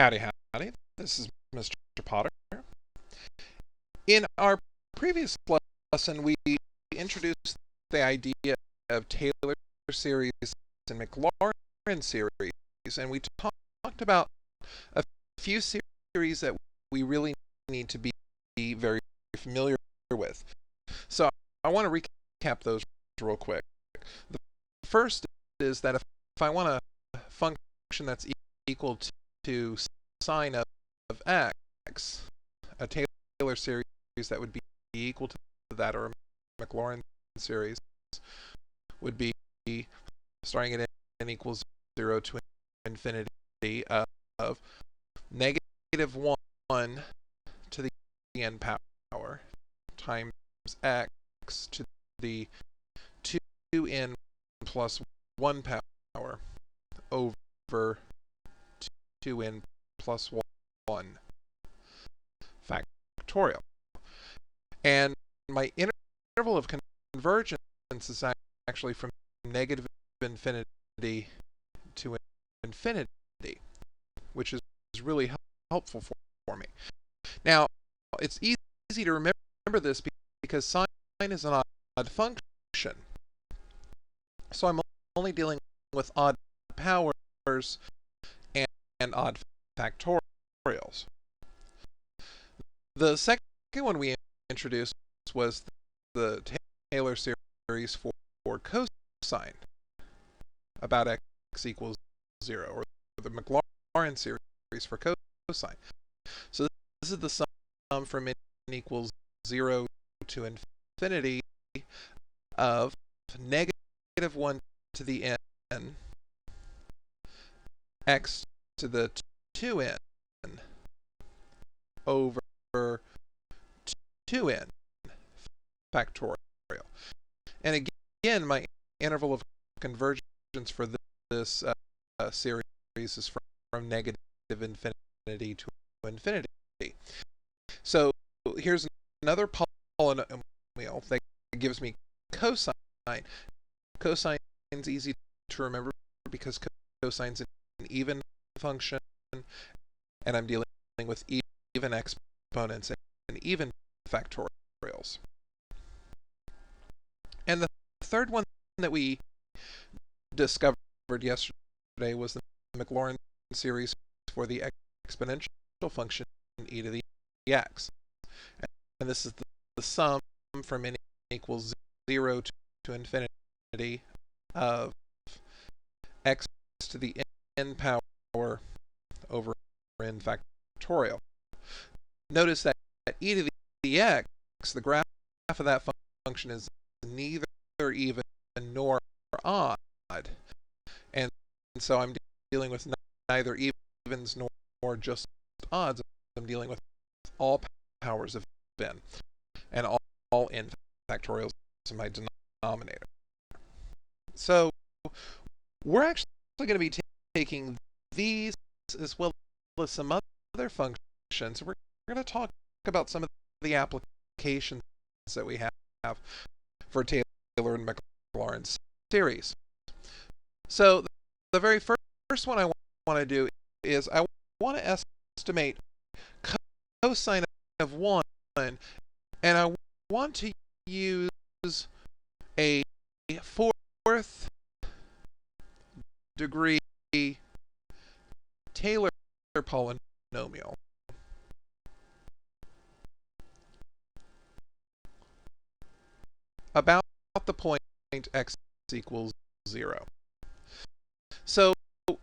Howdy, howdy. This is Mr. Potter. In our previous lesson, we introduced the idea of Taylor series and Maclaurin series, and we talked about a few series that we really need to be very familiar with. So I want to recap those real quick. The first is that if I want a function that's equal to sine of x, a Taylor series that would be equal to that, or a Maclaurin series would be starting at n equals 0 to infinity of negative 1 to the n power times x to the 2n plus 1 power over 2n plus 1 factorial. And my interval of convergence is actually from negative infinity to infinity, which is really helpful for me. Now, it's easy to remember this because sine is an odd function. So I'm only dealing with odd powers and odd factorials. The second one we introduced was the Taylor series for cosine about x equals 0, or the Maclaurin series for cosine. So this is the sum from n equals 0 to infinity of negative 1 to the n x to the 2n over 2n factorial. And again, my interval of convergence for this series is from negative infinity to infinity. So here's another polynomial that gives me cosine. Cosine is easy to remember because cosine is an even function, and I'm dealing with even exponents and even factorials. And the third one that we discovered yesterday was the Maclaurin series for the exponential function e to the x. And this is the sum from n equals 0 to infinity of x to the n power over n factorial. Notice that at e to the x, the graph of that function is neither even nor odd. And so I'm dealing with neither evens nor just odds. I'm dealing with all powers of n and all n factorials in my denominator. So we're actually going to be taking these as well as some other functions. We're going to talk about some of the applications that we have for Taylor and Maclaurin series. So the very first one I want to do is I want to estimate cosine of 1, and I want to use a fourth degree Taylor polynomial about the point x equals 0. So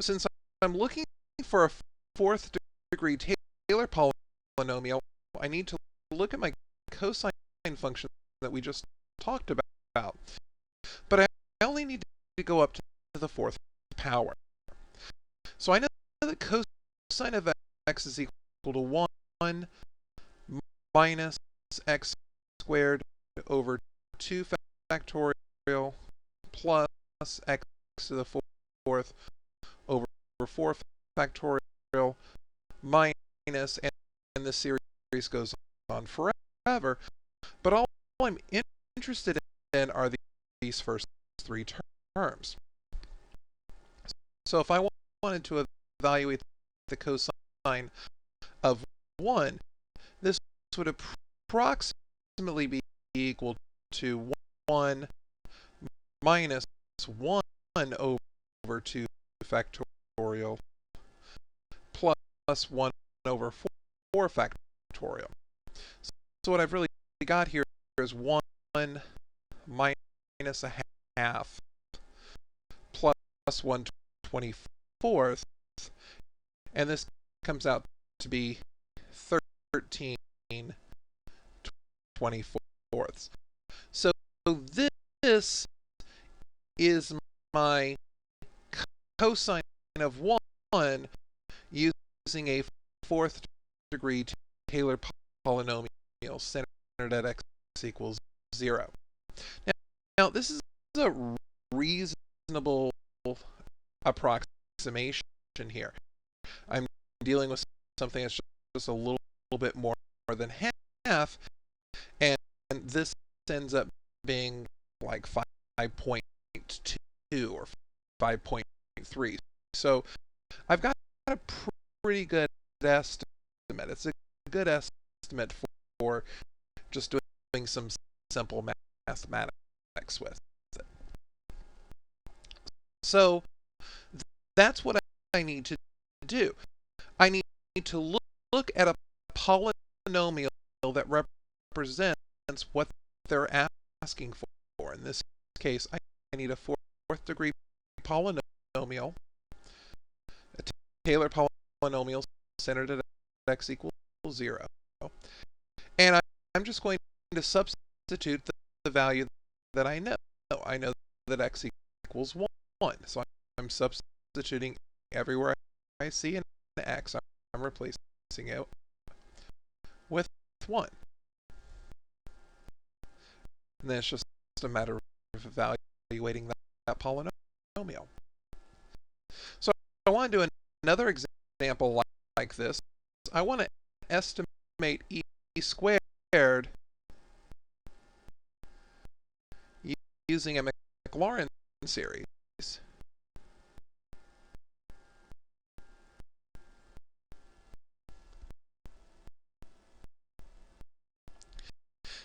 since I'm looking for a fourth degree Taylor polynomial, I need to look at my cosine function that we just talked about. But I only need to go up to the fourth power. So I know that cosine of x is equal to 1 minus x squared over 2 factorial plus x to the fourth over 4 factorial minus, and the series goes on forever. But all I'm interested in are these first three terms. So if I wanted to evaluate the cosine of 1, this would approximately be equal to 1 minus 1 over 2 factorial plus 1 over 4 factorial. So what I've really got here is 1 minus a half plus 1/24th, and this comes out to be 13/24. So this is my cosine of 1 using a 4th degree Taylor polynomial centered at x equals 0. Now this is a reasonable approximation here. I'm dealing with something that's just a little bit more than half, and this ends up being like 5.2 or 5.3. So I've got a pretty good estimate. It's a good estimate for just doing some simple mathematics with it. So that's what I need to do. I need to look at a polynomial that represents what they're asking for. In this case, I need a 4th degree polynomial, a Taylor polynomial centered at x equals 0. And I'm just going to substitute the value that I know. I know that x equals 1. So I'm substituting everywhere I see an x. I'm replacing it with 1. And then it's just a matter of evaluating that polynomial. So I want to do another example like this. I want to estimate e squared using a Maclaurin series.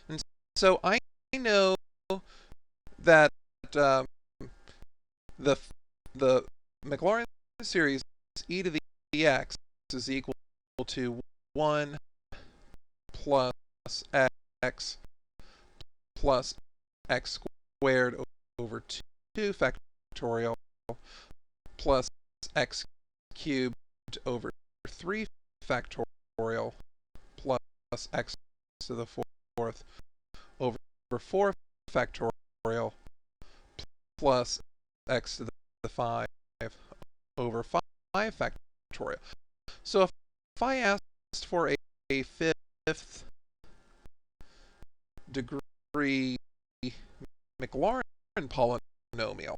And so I know that the Maclaurin series e to the x is equal to 1 plus x plus x squared over 2 factorial plus x cubed over 3 factorial plus x to the 4th over 4 factorial plus x to the 5 over 5 factorial. So if I asked for a 5th degree Maclaurin polynomial,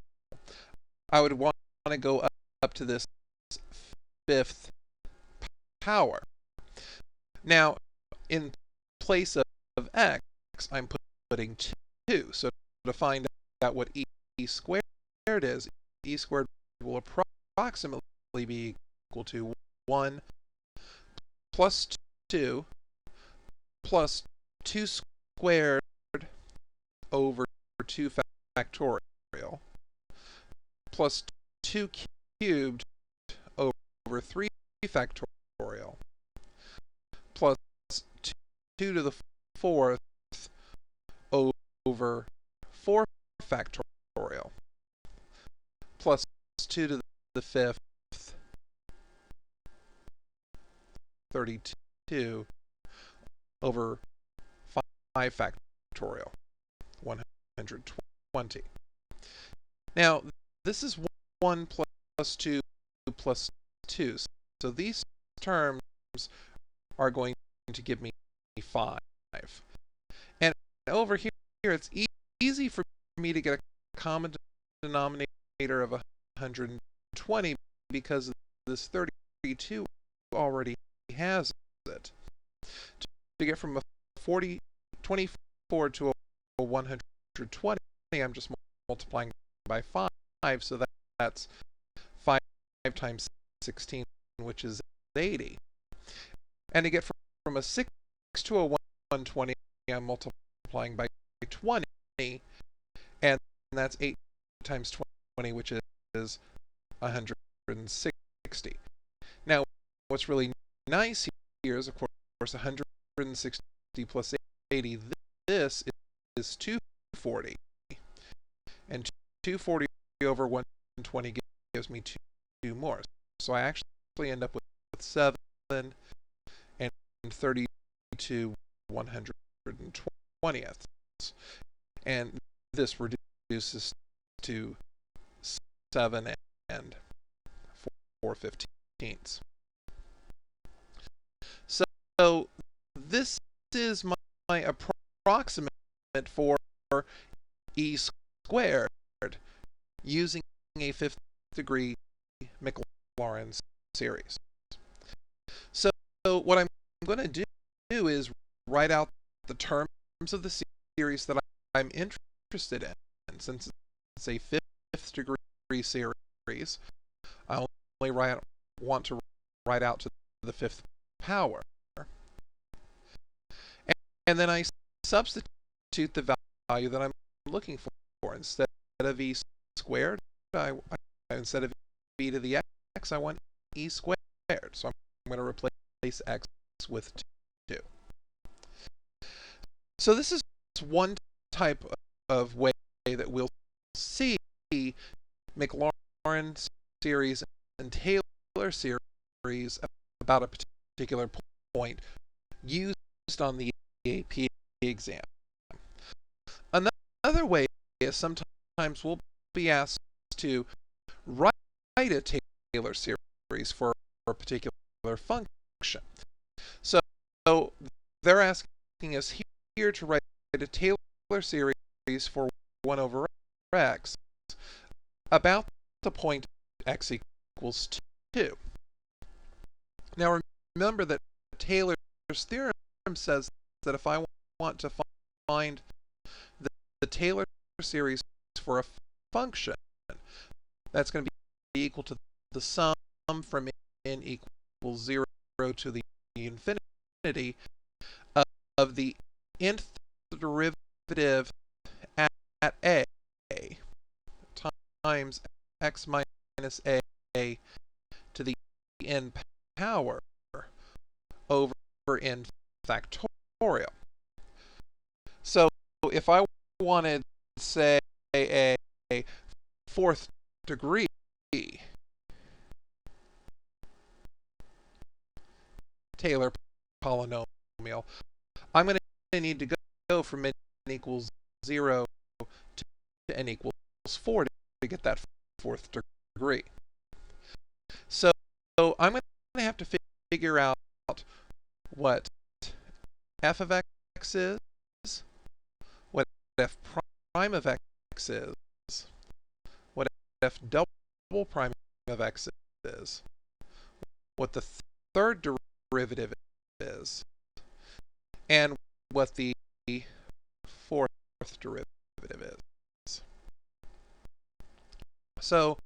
I would want to go up to this 5th power. Now, in place of x, I'm putting 2. So to find out what e squared is, e squared will approximately be equal to 1 plus 2 plus 2 squared over 2 factorial plus 2 cubed over 3 factorial plus 2 to the 4th over 4 factorial plus 2 to the 5th, 32 over 5 factorial, 120. Now, this is 1 plus 2 plus 2. So these terms are going to give me 5. And over here, it's easy for me to get a common denominator of 120 because this 32 already has it. To get from a 24 to a 120, I'm just multiplying by 5, so that's 5 times 16, which is 80. And to get from a 6 to a 120, I'm multiplying by 20, and that's 8 times 20, which is 160. Now, what's really nice here is, of course, 160 plus 80. This is 240. And 240 over 120 gives me 2 more. So I actually end up with 7 and 32 120ths. And this reduces to 7 and 4/15ths. So this is my approximate for e squared using a 5th degree Maclaurin series. So what I'm going to do is write out the terms of the series that I'm interested in. Since it's a 5th degree series, I only want to write out to the 5th power. And then I substitute the value that I'm looking for. Instead of e squared, instead of e to the x, I want e squared. So I'm going to replace x with 2. So this is one type of way that we'll see Maclaurin series and Taylor series about a particular point used on the AP exam. Another way is sometimes we'll be asked to write a Taylor series for a particular function. So they're asking us here to write a Taylor series for 1 over x about the point x equals 2. Now remember that Taylor's theorem says that if I want to find the Taylor series for a function, that's going to be equal to the sum from n equals 0 to the infinity of the nth derivative at a times x minus a to the n power over n factorial. So if I wanted, say, a 4th degree Taylor polynomial, I'm going to need to go from n equals 0 to n equals 4 to get that 4th degree. So I'm going to have to figure out what f of x is, what f prime of x is, what f double prime of x is, what the 3rd derivative is, and what the 4th derivative is. So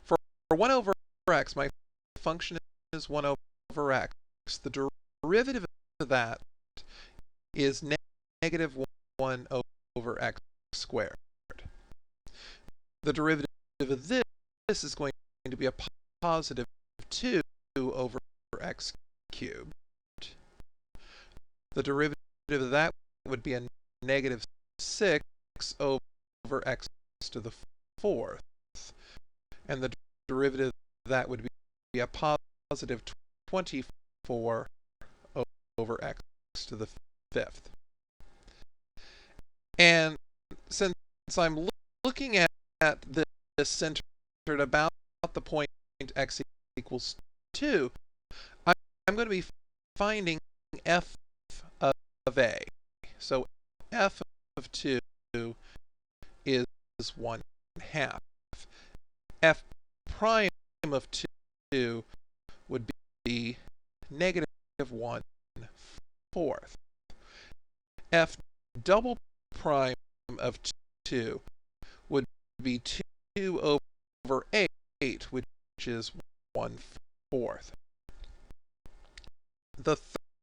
for 1 over x, my function is 1 over x. The derivative of that is negative 1 over x squared. The derivative of this is going to be a positive 2 over x cubed. The derivative of that would be a negative 6 over x to the 4th. And the derivative of that would be a positive 24 over x to the 5th. And since I'm looking at this centered about the point x equals 2, I'm going to be finding f of a. So f of 2 is 1/2. F prime of 2 would be negative 1/4. F double prime of 2 would be 2 over 8, which is 1/4. the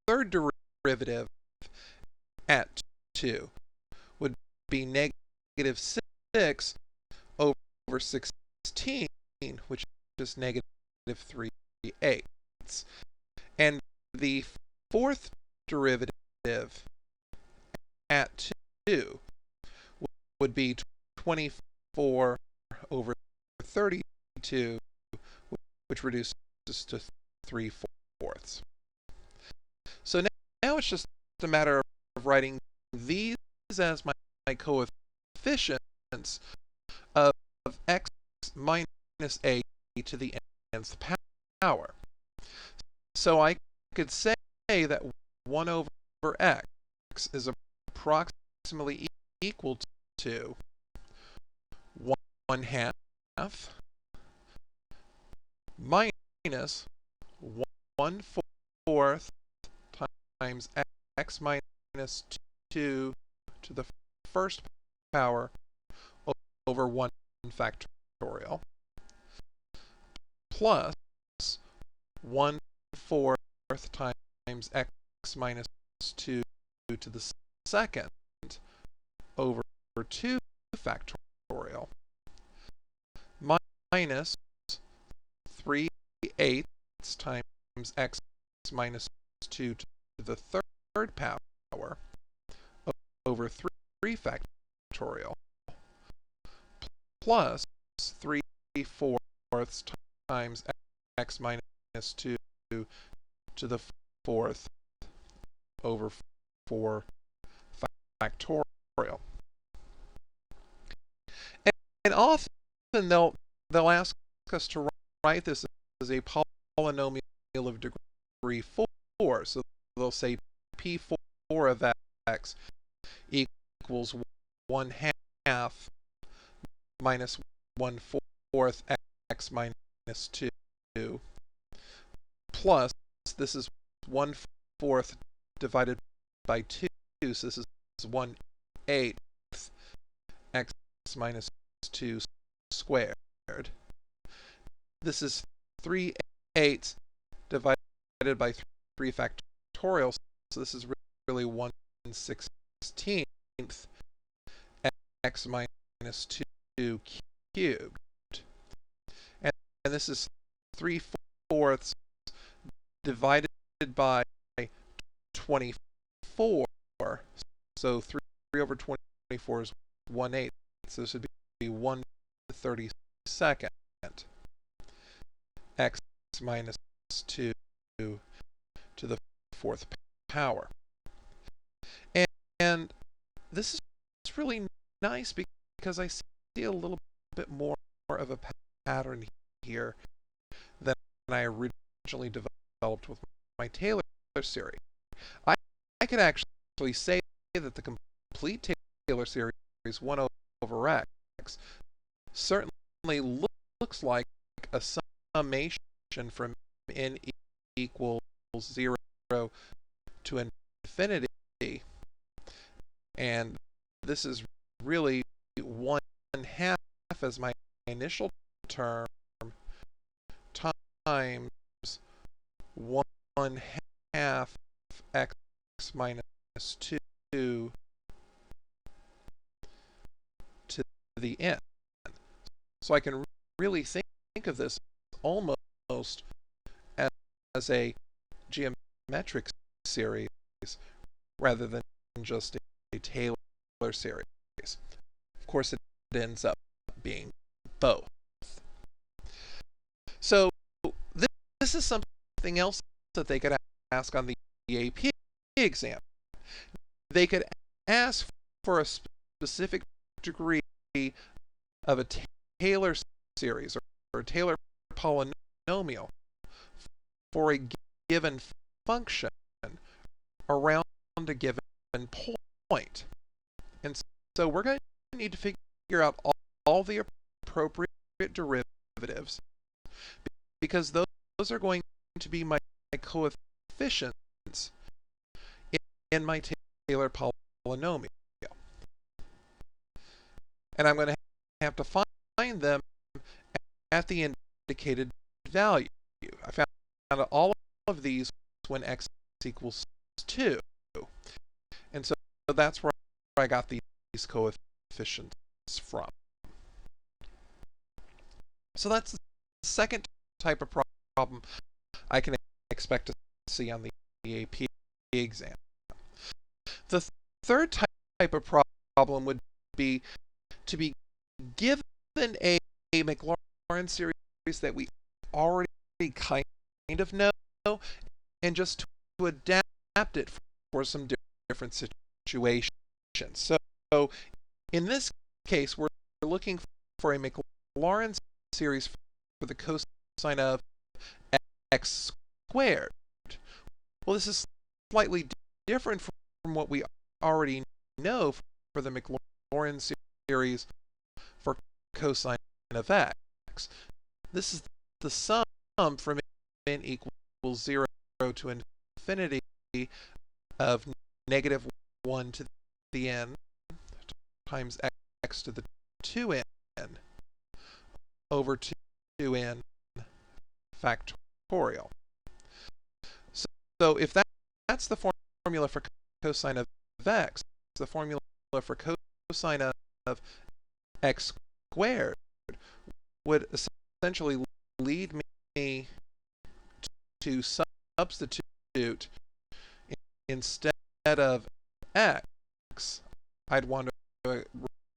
third derivative at 2 would be negative 6 over 16, which is negative 3/8. And the fourth derivative at 2 would be 24 over 32, which reduces to 3/4. So now it's just a matter of writing these as my coefficients of x minus a to the nth power. So I could say that 1 over x is approximately equal to 1/2 minus 1/4 times x minus 2 to the first power over 1 factorial plus 1/4 times x minus 2 to the second over 2 factorial minus 3/8 times x minus 2 to the third power over 3 factorial plus 3/4 times x minus 2 to the fourth over 4 factorial. And often they'll ask us to write this as a polynomial of degree 4. So they'll say P4 of x equals 1/2 minus 1/4 x minus 2 plus, this is 1/4 divided by 2, so this is 1/8 x minus 2 squared. This is 3/8 divided by 3 factorial, so this is really 1/16 x minus 2 cubed. And this is 3/4 divided by 24. So 3 over 24 is 1/8. So this would be 1/32 x minus 2 to the fourth power. And this is really nice because I see a little bit more of a pattern here than I originally developed with my Taylor series. I could actually say that the complete Taylor series 1 over x certainly looks like a summation from n equals 0 to infinity, and this is really 1/2 as my initial term times 1/2 x minus 2 to the n. So I can really think of this almost as a geometric series rather than just a Taylor series. Of course, it ends up being both. So this is something else that they could ask on the AP exam. They could ask for a specific degree of a Taylor series or a Taylor polynomial for a given function around a given point. And so we're going to need to figure out all the appropriate derivatives, because those are going to be my coefficients in my Taylor polynomial. And I'm going to have to find them at the indicated value. I found all of these when x equals 2. And so that's where I got these coefficients from. So that's the second type of problem I can expect to see on the AP exam. The third type of problem would be to be given a Maclaurin series that we already kind of know, and just to adapt it for some different situations. So in this case, we're looking for a Maclaurin series for the cosine of x squared. Well, this is slightly different from what we already know for the Maclaurin series for cosine of x. This is the sum from n equals 0 to infinity of negative 1 to the n times x to the 2n over 2n factorial. So if that's the formula for cosine of x, the formula for cosine of x squared would essentially lead me to substitute instead of x, I'd want to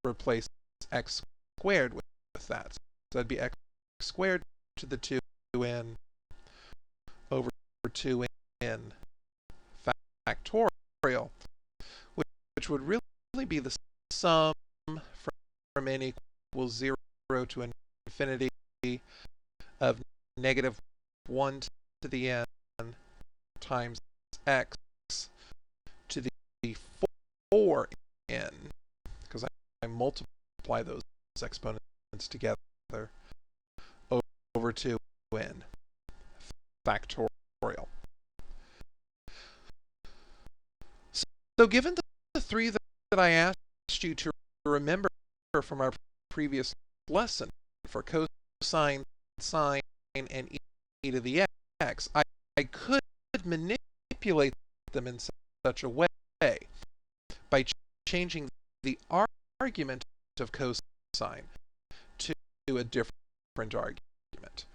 replace x squared with that. So that'd be x squared to the 2n over 2n factorial, which would really be the sum from n equals 0 to infinity of negative 1 to the n times x to the 4n, because I multiply those exponents together, over 2n factorial. So given the three that I asked you to remember from our previous lesson for cosine, sine, and e to the x, I could manipulate them in such a way by changing the argument of cosine to a different argument.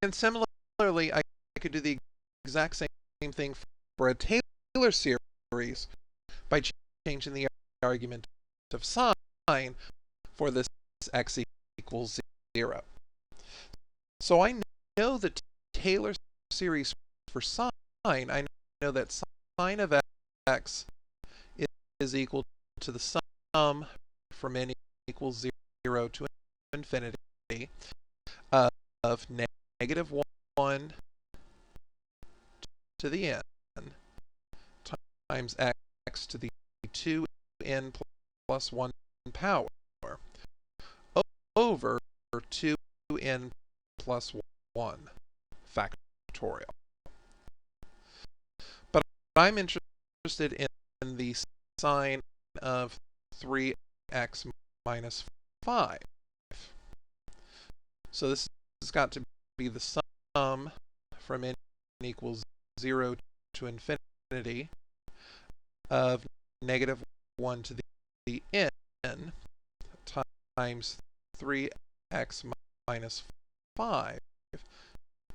And similarly, I could do the exact same thing for a Taylor series by changing the argument of sine for this x equals 0. So I know the Taylor series for sine. I know that sine of x is equal to the sum from n equals 0 to infinity of negative 1 to the n times x to the 2n plus 1 power over 2n plus 1 factorial. But I'm interested in the sine of 3x minus 5. So this has got to be the sum from n equals 0 to infinity of negative 1 to the n times 3x minus 5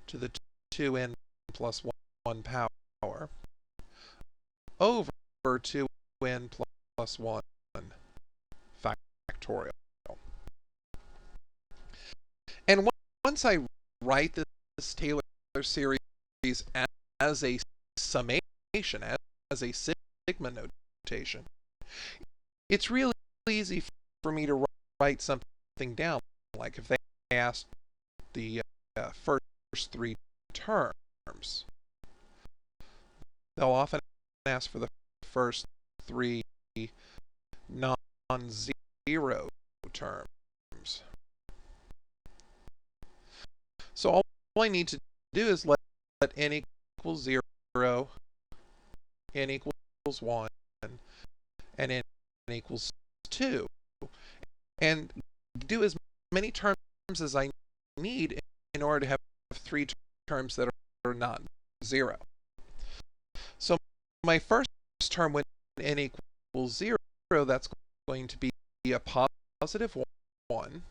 to the 2n plus 1 power over 2n plus 1 factorial. And once I write this Taylor series as a summation, as a sigma notation, it's really easy for me to write something down. Like if they asked the first three terms, they'll often ask for the first three non-zero terms. So all I need to do is let n equals 0, n equals 1, and n equals 2, and do as many terms as I need in order to have three terms that are not 0. my first term when n equals 0, that's going to be a positive 1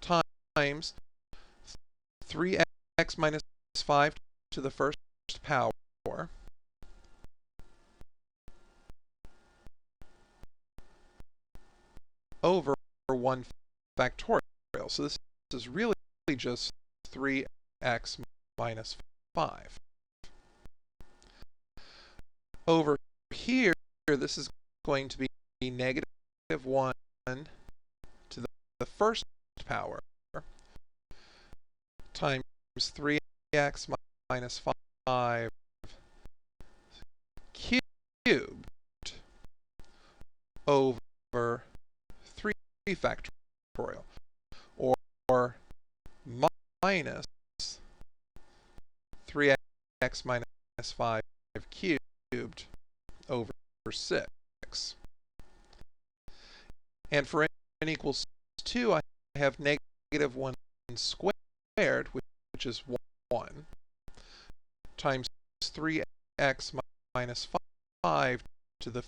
times 3x minus 5 to the first power over 1 factorial. So this is really just 3x minus 5. Over here, this is going to be negative 1 to the first power times 3x minus 5 cubed over 3 factorial, or minus 3x minus 5 cubed over 6. And for n equals 2, I have negative 1 squared, which is 1, times 3x minus 5 to the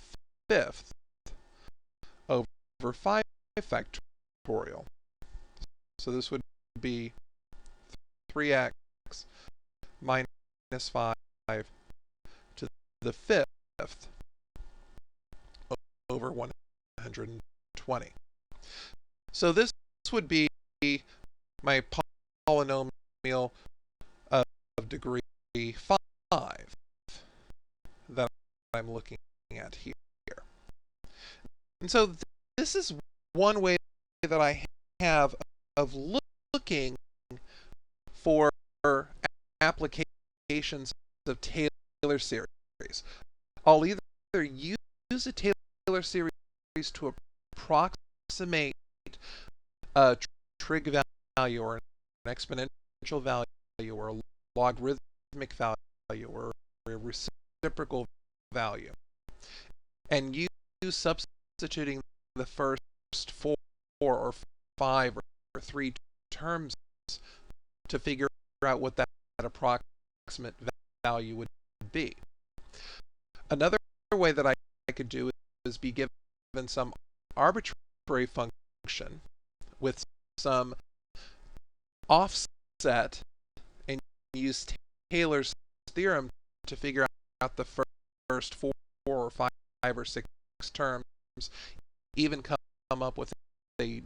fifth over 5 factorial. So this would be 3x minus 5 to the fifth over 120. So this would be my polynomial of degree 5 that I'm looking at here. And so this is one way that I have of looking for applications of Taylor series. I'll either use a Taylor series to approximate a trig value or an exponential value or a logarithmic value or a reciprocal value, and use substituting the first 4 or 5 or 3 terms to figure out what that approximate value would be. Another way that I could do is be given some arbitrary function with some offset and use Taylor's theorem to figure out the first 4 or 5 or 6 terms, even come up with a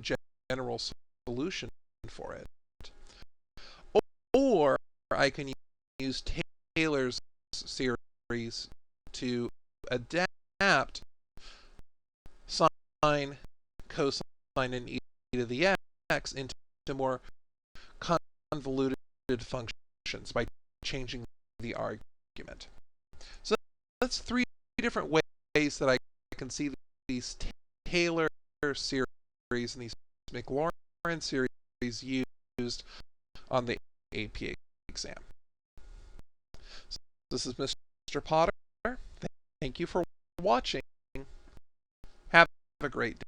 general solution for it. Or I can use Taylor's series to adapt sine, cosine, and e to the x into more convoluted functions by changing the argument. So that's 3 different ways that I can see these Taylor series and these Maclaurin series used on the AP exam. So this is Mr. Potter. Thank you for watching. Have a great day.